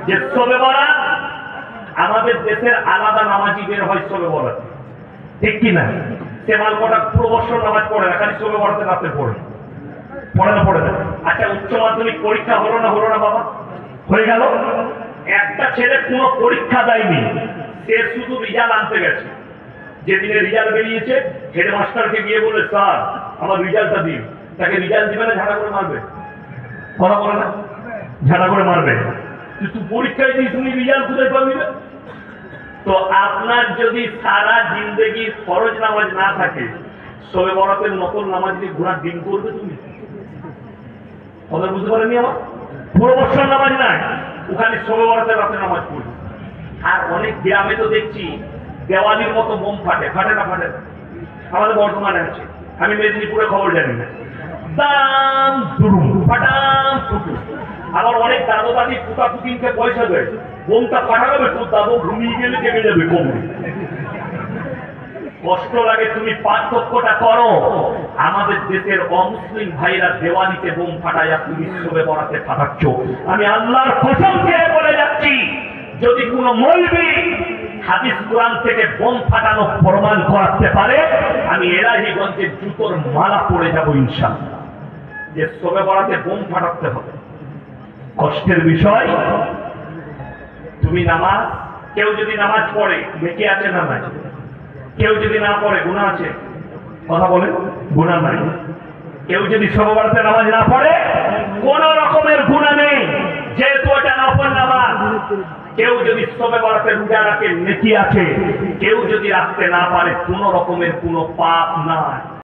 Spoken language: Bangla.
যে শবে বরাত আমাদের দেশের আলাদা নামাজি বের হয় শবে বরাত, ঠিক কিনা? সে মালকটা পুরো বছর নামাজ পড়ে না, খালি শবে বরাতে রাতে পড়ে পড়ে না। আচ্ছা, উচ্চ মাধ্যমিক পরীক্ষা হলো না বাবা? হয়ে গেল। একটা ছেলে কোনো পরীক্ষা দেয়নি, সে শুধু রেজাল্ট আনতে গেছে। যেদিনে রেজাল্ট বেরিয়েছে হেডমাস্টারকে গিয়ে বলে, স্যার আমার রেজাল্টটা দিন। তাকে রেজাল্ট দিবে না, ঝাড়া করে মারবে? কথা বলে না, ঝাড়া করে মারবে। তুই পরীক্ষায় দিস, তুমি রেজাল্ট কোথায় পাবি? তো আপনার যদি সারা জিন্দগির ফরজ নামাজ না থাকে, শবে বরাতের নকল নামাজ দিয়ে ঘোরার দিন করবে তুমি? কথা বুঝতে পারেনি আমার? পুরো বছর নামাজ নাই, ওখানে শবে বরাতের রাতে নামাজ পড়বে। আর অনেক গ্রামে তো দেখছি দেওয়ালির মতো বোম ফাটে না? আমাদের বর্ধমানে আছে, আমি মেদিনীপুরে খবর জানি না। দাম দুরুম ফাটাম ফুটু। আবার অনেক দাদু দাদি পুতা পুতিনকে পয়সা দেয়, বোমটা ফাটাবে, তোর দাদু ঘুমিয়ে গেলে কেমে যাবে কোমরে। কষ্ট লাগে। তুমি পার্থক্যটা করো। আমাদের দেশের অমুসলিম ভাইরা দেওয়ালিতে বোম ফাটায়, তুমি শবে বরাতে ফাটাচ্ছ। আমি আল্লাহর কসম খেয়ে বলে যাচ্ছি, যদি কোনো মৌলবি হাদিস কোরআন থেকে বোম ফাটানো প্রমাণ করাতে পারে, আমি এলাহিগঞ্জের জুতোর মালা পড়ে যাবো ইনশাআল্লাহ। যে শবে বরাতে বোম ফাটাতে হবে, কষ্টের বিষয়। তুমি নামাজ, কেউ যদি নামাজ পড়ে নেকি আছে না নাই? কেউ যদি না পড়ে গুনাহ আছে? কথা বলে, গুনাহ নাই। কেউ যদি শবে বরাতে নামাজ না পড়ে, কোন রকমের গুনাহ নেই, যেহেতু এটা নফল নামাজ। কেউ যদি শবে বরাতে রোজা রাখে নেকি আছে, কেউ যদি রাখতে না পারে কোন রকমের কোনো পাপ নাই।